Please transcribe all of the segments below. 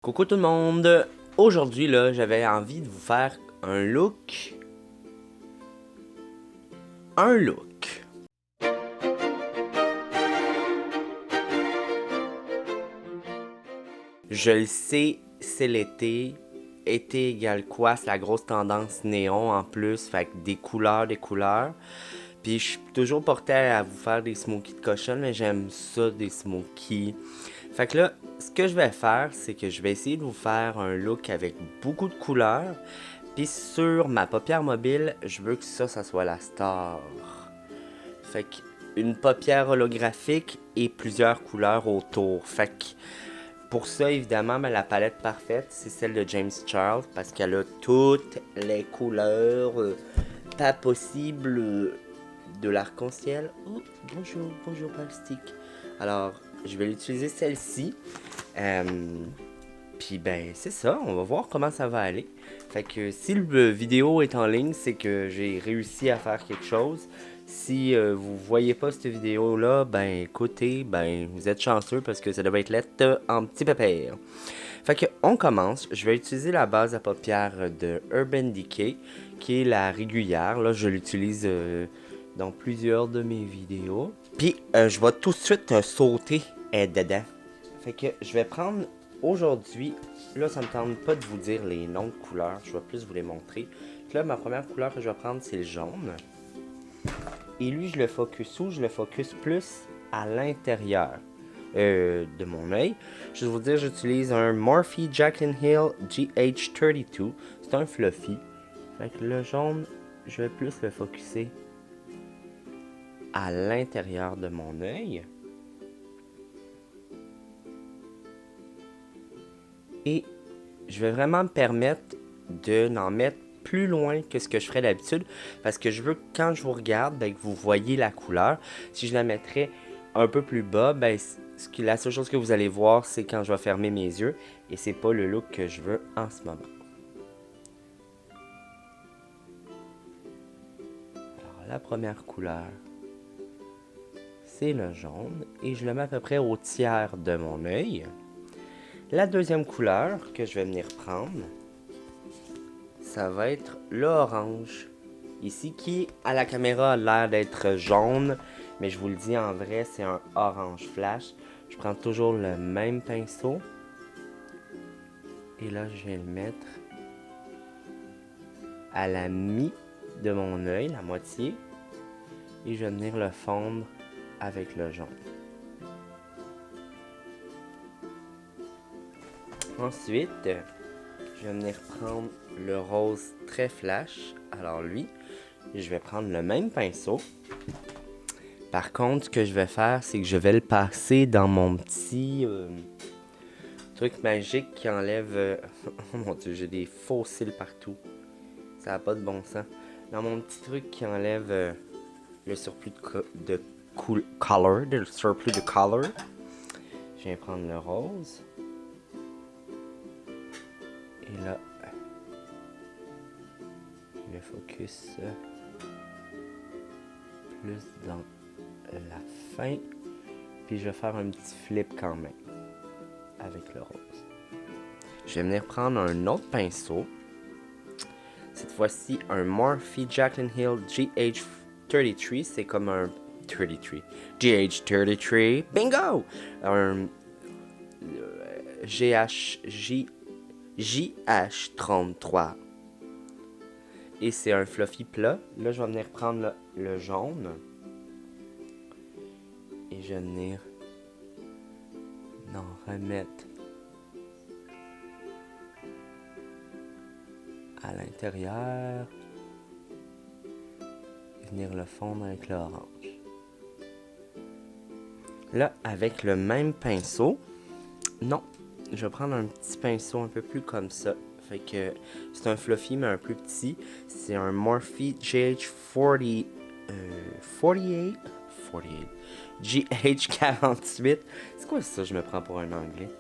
Coucou tout le monde! Aujourd'hui, là, j'avais envie de vous faire un look. Un look. Je le sais, c'est l'été. Été égale quoi? C'est la grosse tendance néon en plus. Fait que des couleurs, des couleurs. Puis je suis toujours porté à vous faire des smokies de cochonne, mais j'aime ça, des smokies. Fait que là, ce que je vais faire, c'est que je vais essayer de vous faire un look avec beaucoup de couleurs. Puis sur ma paupière mobile, je veux que ça soit la star. Fait que une paupière holographique et plusieurs couleurs autour. Fait que pour ça, évidemment, la palette parfaite, c'est celle de James Charles parce qu'elle a toutes les couleurs pas possibles de l'arc-en-ciel. Oh, bonjour, bonjour plastique. Alors, je vais l'utiliser celle-ci. Euh, Puis ben, c'est ça, on va voir comment ça va aller. Fait que si le vidéo est en ligne, c'est que j'ai réussi à faire quelque chose. Si vous voyez pas cette vidéo-là, ben écoutez, ben vous êtes chanceux parce que ça devrait être lettre en petit pépère. Fait que on commence. Je vais utiliser la base à paupières de Urban Decay, qui est la régulière. Là, je l'utilise dans plusieurs de mes vidéos. Puis je vais tout de suite sauter dedans. Fait que je vais prendre aujourd'hui, là ça me tente pas de vous dire les noms de couleurs, je vais plus vous les montrer. Donc là, ma première couleur que je vais prendre, c'est le jaune. Et lui, je le focus où? Je le focus plus à l'intérieur de mon œil. Je vais vous dire, j'utilise un Morphe Jaclyn Hill GH32. C'est un fluffy. Fait que le jaune, je vais plus le focuser à l'intérieur de mon œil. Et je vais vraiment me permettre de n'en mettre plus loin que ce que je ferais d'habitude parce que je veux que quand je vous regarde, ben, que vous voyez la couleur. Si je la mettrais un peu plus bas, ben, la seule chose que vous allez voir, c'est quand je vais fermer mes yeux et c'est pas le look que je veux en ce moment. Alors, la première couleur, c'est le jaune et je le mets à peu près au tiers de mon œil. La deuxième couleur que je vais venir prendre, ça va être l'orange. Ici, qui à la caméra a l'air d'être jaune, mais je vous le dis en vrai, c'est un orange flash. Je prends toujours le même pinceau. Et là, je viens le mettre à la mi de mon œil, la moitié. Et je vais venir le fondre avec le jaune. Ensuite, je vais venir prendre le rose très flash. Alors lui, je vais prendre le même pinceau. Par contre, ce que je vais faire, c'est que je vais le passer dans mon petit truc magique qui enlève... oh mon dieu, j'ai des faux cils partout. Ça n'a pas de bon sens. Dans mon petit truc qui enlève le surplus de color, le surplus de color, je viens prendre le rose. Et là, je le focus plus dans la fin. Puis je vais faire un petit flip quand même avec le rose. Je vais venir prendre un autre pinceau. Cette fois-ci, un Morphe Jaclyn Hill GH33. C'est comme un 33. GH33. Bingo! Un JH33. Et c'est un fluffy plat. Là, je vais venir prendre le jaune. Et je vais venir en remettre à l'intérieur. Et venir le fondre avec l'orange. Là, avec le même pinceau, non, je vais prendre un petit pinceau un peu plus comme ça. Fait que c'est un fluffy, mais un plus petit. C'est un Morphe GH40... 48? 48. GH48. C'est quoi ça, je me prends pour un anglais?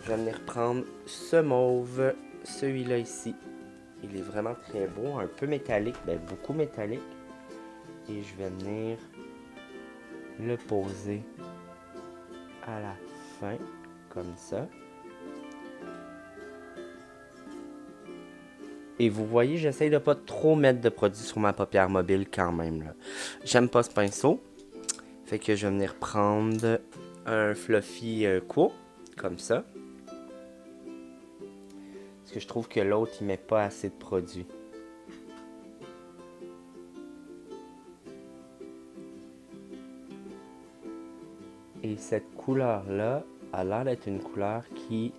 Je vais venir prendre ce mauve, celui-là ici. Il est vraiment très beau, un peu métallique, ben beaucoup métallique. Et je vais venir le poser à la fin, comme ça. Et vous voyez, j'essaye de pas trop mettre de produit sur ma paupière mobile quand même, là. J'aime pas ce pinceau. Fait que je vais venir prendre un fluffy Quo, comme ça. Parce que je trouve que l'autre, il met pas assez de produit. Et cette couleur-là a l'air d'être une couleur qui,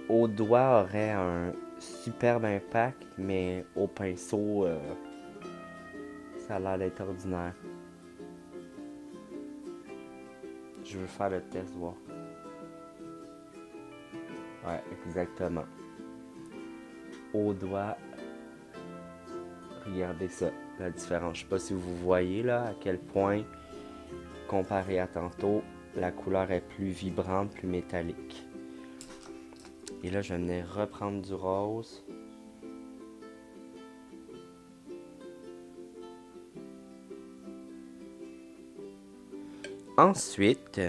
au doigt, aurait un superbe impact, mais au pinceau, ça a l'air d'être ordinaire. Je veux faire le test, voir. Ouais, exactement. Au doigt, regardez ça, la différence. Je sais pas si vous voyez là à quel point, comparé à tantôt, la couleur est plus vibrante, plus métallique. Et là, je vais venir reprendre du rose. Ensuite,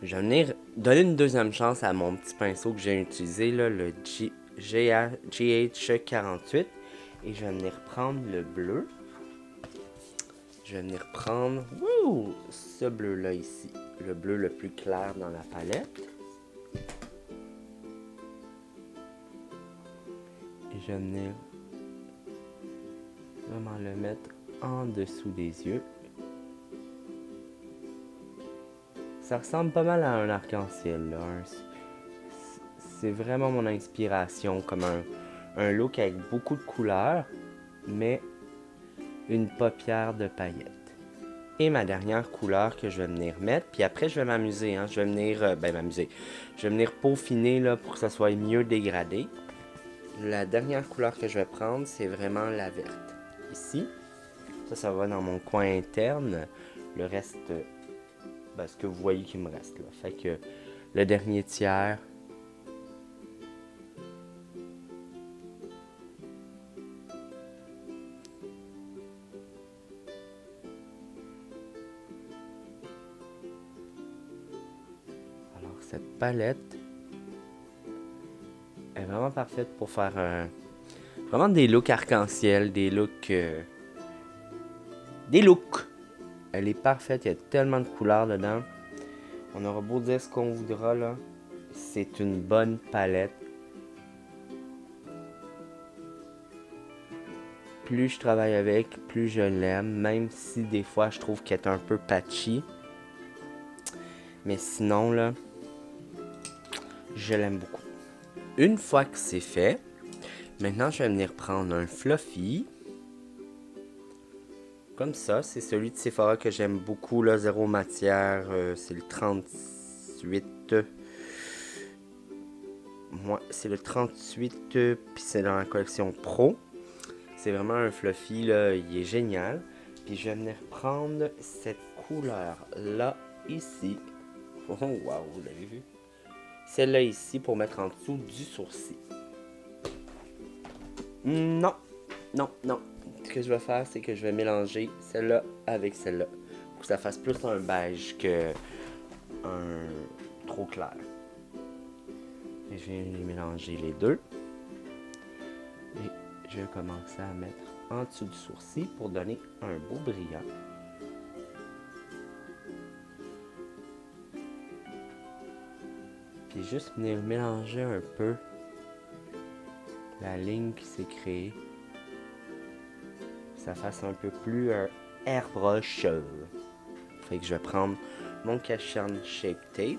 je vais venir donner une deuxième chance à mon petit pinceau que j'ai utilisé, là, le GH48. Et je vais venir prendre le bleu. Je vais venir prendre ce bleu-là ici. Le bleu le plus clair dans la palette. Et je vais venir vraiment le mettre en dessous des yeux. Ça ressemble pas mal à un arc-en-ciel, là. C'est vraiment mon inspiration, comme un look avec beaucoup de couleurs, mais une paupière de paillettes. Et ma dernière couleur que je vais venir mettre, puis après je vais m'amuser, hein. Je vais venir, m'amuser. Je vais venir peaufiner là, pour que ça soit mieux dégradé. La dernière couleur que je vais prendre, c'est vraiment la verte. Ici, ça va dans mon coin interne. Le reste, ce que vous voyez qu'il me reste là. Fait que le dernier tiers, alors cette palette est vraiment parfaite pour faire vraiment des looks arc-en-ciel, des looks Elle est parfaite, il y a tellement de couleurs dedans. On aura beau dire ce qu'on voudra là, c'est une bonne palette. Plus je travaille avec, plus je l'aime, même si des fois je trouve qu'elle est un peu patchy. Mais sinon là, je l'aime beaucoup. Une fois que c'est fait, maintenant je vais venir prendre un fluffy. Comme ça, c'est celui de Sephora que j'aime beaucoup, là, zéro matière, c'est le 38. Moi, c'est le 38, puis c'est dans la collection Pro. C'est vraiment un fluffy, là, il est génial. Puis je vais venir prendre cette couleur-là, ici. Oh, wow, vous l'avez vu? Celle-là ici, pour mettre en dessous du sourcil. Non, non, non. Ce que je vais faire, c'est que je vais mélanger celle-là avec celle-là. Pour que ça fasse plus un beige que un trop clair. Et je viens de mélanger les deux. Et je vais commencer à mettre en dessous du sourcil pour donner un beau brillant. Puis juste venir mélanger un peu la ligne qui s'est créée. Que ça fasse un peu plus un airbrush. Fait que je vais prendre mon Cash&Charm Shape Tape.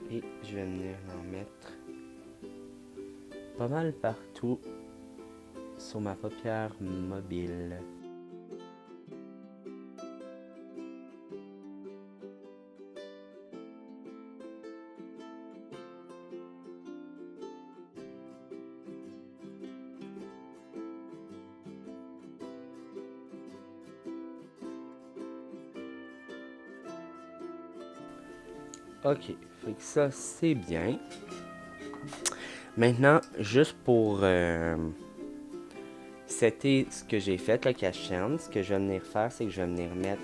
Et je vais venir en mettre pas mal partout sur ma paupière mobile. Ok, fait que ça c'est bien. Maintenant, juste pour setter ce que j'ai fait, le Cash&Charm, ce que je vais venir faire, c'est que je vais venir mettre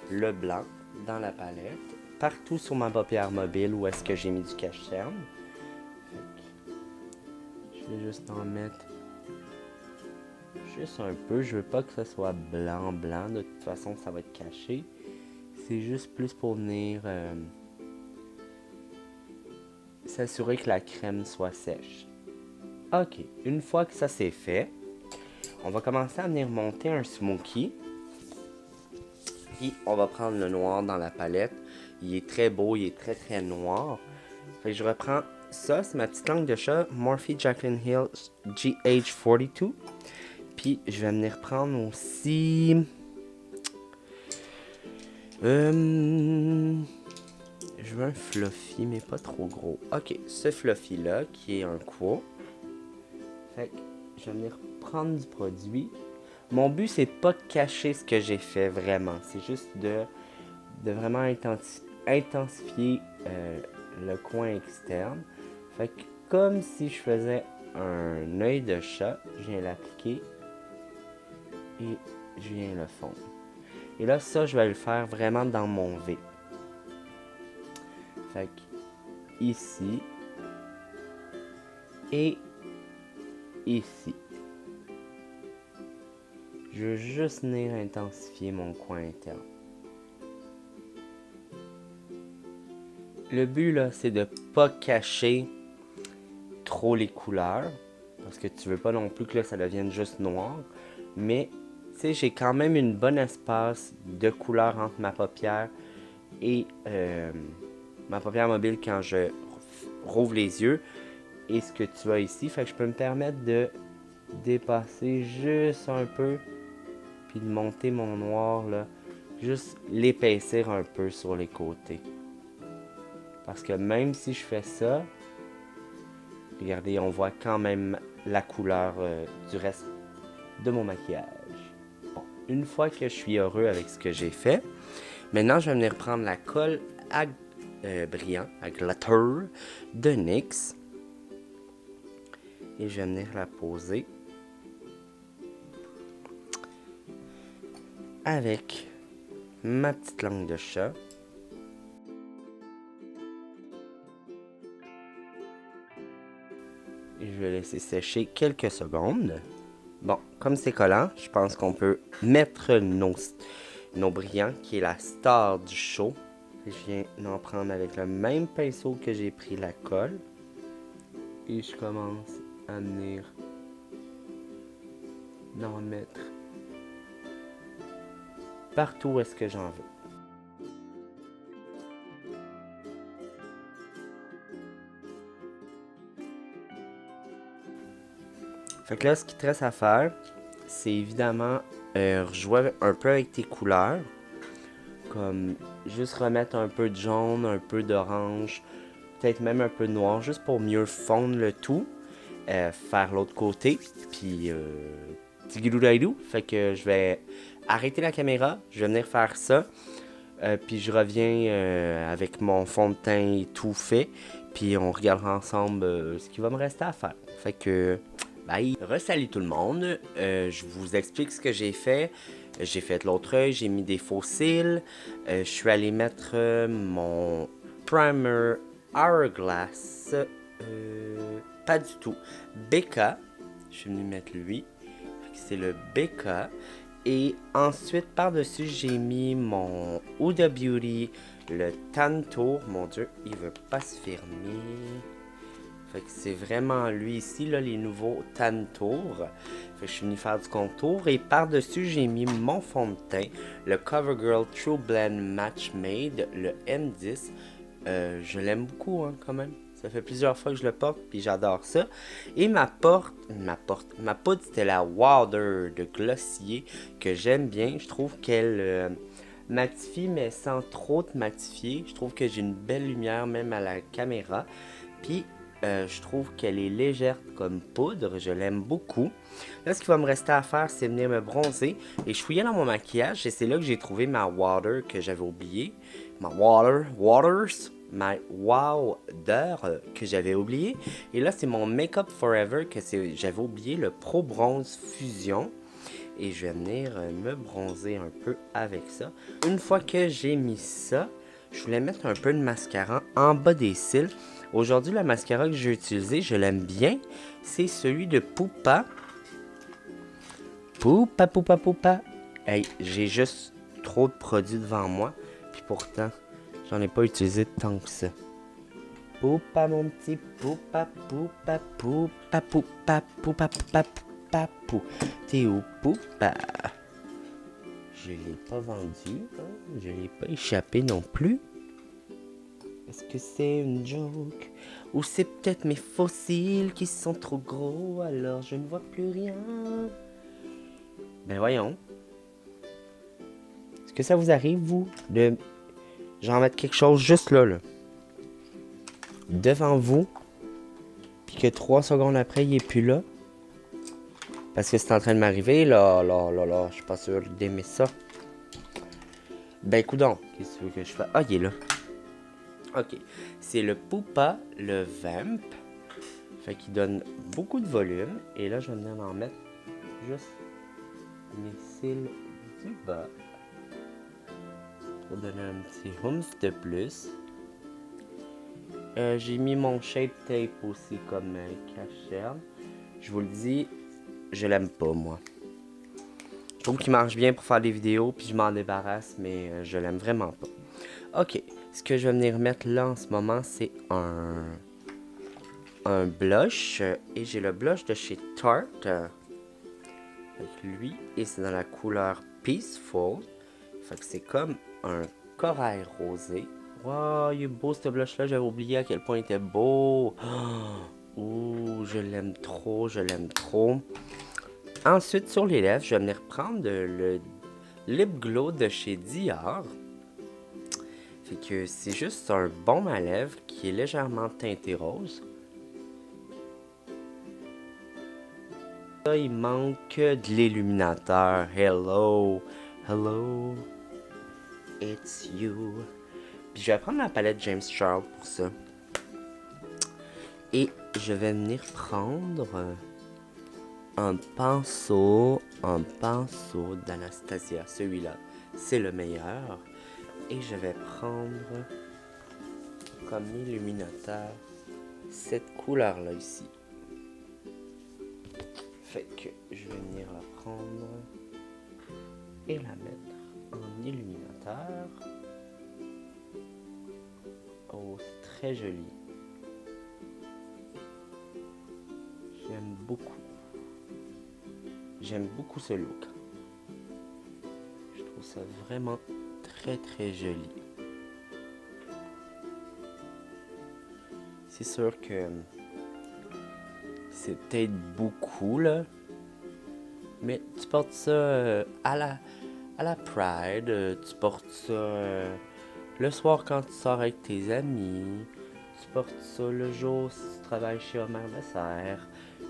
le blanc dans la palette, partout sur ma paupière mobile où est-ce que j'ai mis du Cash&Charm. Je vais juste en mettre juste un peu. Je veux pas que ça soit blanc. De toute façon, ça va être caché. C'est juste plus pour venir s'assurer que la crème soit sèche. Ok, une fois que ça c'est fait, on va commencer à venir monter un smokey. Puis on va prendre le noir dans la palette. Il est très beau, il est très très noir. Fait que je reprends ça, c'est ma petite langue de chat, Morphe Jaclyn Hill GH42. Puis je vais venir prendre aussi... Je veux un fluffy, mais pas trop gros. Ok, ce fluffy-là, qui est un quo. Fait que je vais venir prendre du produit. Mon but, c'est pas de cacher ce que j'ai fait vraiment. C'est juste de vraiment intensifier le coin externe. Fait que comme si je faisais un œil de chat, je viens l'appliquer et je viens le fondre. Et là, ça, je vais le faire vraiment dans mon V. Fait que ici et ici. Je veux juste venir intensifier mon coin interne. Le but là, c'est de pas cacher trop les couleurs, parce que tu veux pas non plus que là, ça devienne juste noir. Mais tu sais, j'ai quand même une bonne espace de couleur entre ma paupière et ma paupière mobile quand je rouvre les yeux et ce que tu as ici. Fait que je peux me permettre de dépasser juste un peu puis de monter mon noir là, juste l'épaissir un peu sur les côtés. Parce que même si je fais ça, regardez, on voit quand même la couleur du reste de mon maquillage. Bon, une fois que je suis heureux avec ce que j'ai fait, maintenant je vais venir prendre la colle à brillant, à glitter de NYX. Et je vais venir la poser avec ma petite langue de chat. Et je vais laisser sécher quelques secondes. Bon, comme c'est collant, je pense qu'on peut mettre nos brillants, qui est la star du show. Et je viens d'en prendre avec le même pinceau que j'ai pris la colle. Et je commence à venir d'en mettre partout où est-ce que j'en veux. Fait que là, ce qui te reste à faire, c'est évidemment rejouer un peu avec tes couleurs. Comme juste remettre un peu de jaune, un peu d'orange, peut-être même un peu de noir, juste pour mieux fondre le tout. Faire l'autre côté, puis tigiloudailou. Fait que je vais arrêter la caméra, je vais venir faire ça. Puis je reviens avec mon fond de teint et tout fait. Puis on regardera ensemble ce qu'il va me rester à faire. Fait que, bye! Resalut tout le monde. Je vous explique ce que j'ai fait. J'ai fait l'autre œil, j'ai mis des faux cils. Je suis allé mettre mon primer Hourglass. Pas du tout. BK. Je suis venu mettre lui. C'est le BK. Et ensuite, par-dessus, j'ai mis mon Huda Beauty, le Tan Tour. Mon Dieu, il veut pas se fermer. Fait que c'est vraiment lui ici, là, les nouveaux Tan Tour. Fait que je suis venu faire du contour. Et par-dessus, j'ai mis mon fond de teint, le CoverGirl True Blend Match Made, le M10. Je l'aime beaucoup, hein, quand même. Ça fait plusieurs fois que je le porte, puis j'adore ça. Et ma poudre, c'était la Water de Glossier, que j'aime bien. Je trouve qu'elle matifie, mais sans trop te matifier. Je trouve que j'ai une belle lumière, même à la caméra. Puis, je trouve qu'elle est légère comme poudre. Je l'aime beaucoup. Là, ce qu'il va me rester à faire, c'est venir me bronzer. Et je fouillais dans mon maquillage, et c'est là que j'ai trouvé ma Water que j'avais oubliée. Ma my Wowder que j'avais oublié. Et là, c'est mon Makeup Forever que j'avais oublié, le Pro Bronze Fusion. Et je vais venir me bronzer un peu avec ça. Une fois que j'ai mis ça, je voulais mettre un peu de mascara en bas des cils Aujourd'hui, le mascara que j'ai utilisé, je l'aime bien. C'est celui de Poupa. Poupa, Poupa, Poupa. Hey, j'ai juste trop de produits devant moi. Puis pourtant, j'en ai pas utilisé tant que ça. Poupa, mon petit Poupa, Poupa, Poupa, Poupa, Poupa, Poupa, Poupa, Poupa. T'es où, Poupa? Je l'ai pas vendu, hein? Je l'ai pas échappé non plus. Est-ce que c'est une joke? Ou c'est peut-être mes fossiles qui sont trop gros, alors je ne vois plus rien? Ben voyons. Est-ce que ça vous arrive, vous, de genre mettre quelque chose juste là, devant vous, puis que 3 secondes après, il est plus là? Parce que c'est en train de m'arriver, là, je suis pas sûr d'aimer ça. Ben coudonc, qu'est-ce que tu veux que je fasse? Ah, il est là. Ok, c'est le Poupa, le Vamp. Fait qu'il donne beaucoup de volume. Et là, je vais venir en mettre juste mes cils du bas. Pour donner un petit hums de plus. J'ai mis mon shape tape aussi comme cachette. Je vous le dis, je l'aime pas, moi. Je trouve qu'il marche bien pour faire des vidéos, puis je m'en débarrasse, mais je l'aime vraiment pas. Ok, ce que je vais venir mettre là en ce moment, c'est un blush. Et j'ai le blush de chez Tarte. Avec lui, et c'est dans la couleur Peaceful. Fait que c'est comme un corail rosé. Wow, il est beau ce blush là, j'avais oublié à quel point il était beau. Ouh, je l'aime trop, je l'aime trop. Ensuite, sur les lèvres, je vais venir prendre le Lip Glow de chez Dior. Fait que c'est juste un baume à lèvres qui est légèrement teinté rose. Là, il manque de l'illuminateur. Hello, hello, it's you. Puis je vais prendre la palette James Charles pour ça. Et je vais venir prendre un pinceau d'Anastasia. Celui-là, c'est le meilleur. Et je vais prendre comme illuminateur cette couleur-là ici. Fait que je vais venir la prendre et la mettre en illuminateur. Oh, c'est très joli. J'aime beaucoup. J'aime beaucoup ce look. Je trouve ça vraiment très très joli. C'est sûr que c'est peut-être beaucoup là, mais tu portes ça à la Pride, tu portes ça le soir quand tu sors avec tes amis, tu portes ça le jour si tu travailles chez Homer Dessert,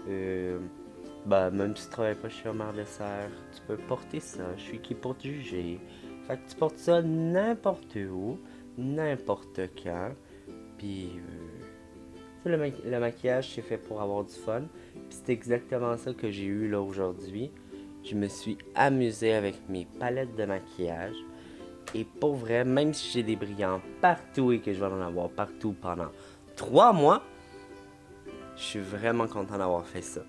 même si tu travailles pas chez Homer Dessert, tu peux porter ça, je suis qui pour te juger. Fait que tu portes ça n'importe où, n'importe quand, puis le maquillage c'est fait pour avoir du fun, puis c'est exactement ça que j'ai eu là aujourd'hui. Je me suis amusé avec mes palettes de maquillage. Et pour vrai, même si j'ai des brillants partout et que je vais en avoir partout pendant 3 mois, je suis vraiment content d'avoir fait ça.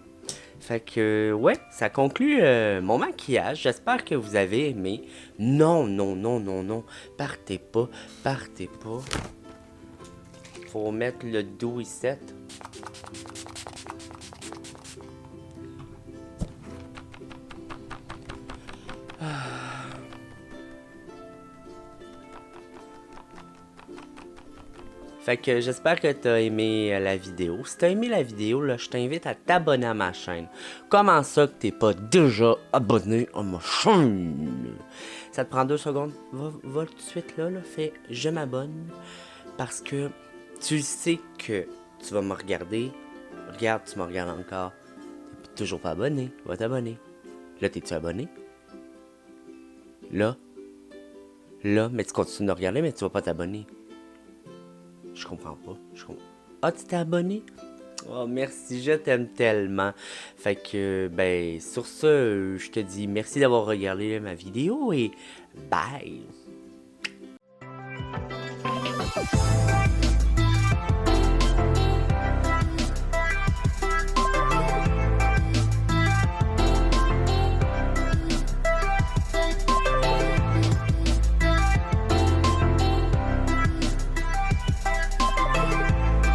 Fait que, ouais, ça conclut mon maquillage. J'espère que vous avez aimé. Non, non, non, non, non. Partez pas, partez pas. Faut mettre le doux ici. Fait que j'espère que t'as aimé la vidéo. Si t'as aimé la vidéo, là, je t'invite à t'abonner à ma chaîne. Comment ça que t'es pas déjà abonné à ma chaîne? Ça te prend 2 secondes. Va tout de suite là, fais je m'abonne. Parce que tu sais que tu vas me regarder. Regarde, tu me regardes encore. T'es toujours pas abonné. Va t'abonner. Là, t'es-tu abonné? Là, mais tu continues de regarder, mais tu vas pas t'abonner. Je comprends pas. Ah, tu t'es abonné? Oh, merci, je t'aime tellement. Fait que, sur ce, je te dis merci d'avoir regardé ma vidéo et bye!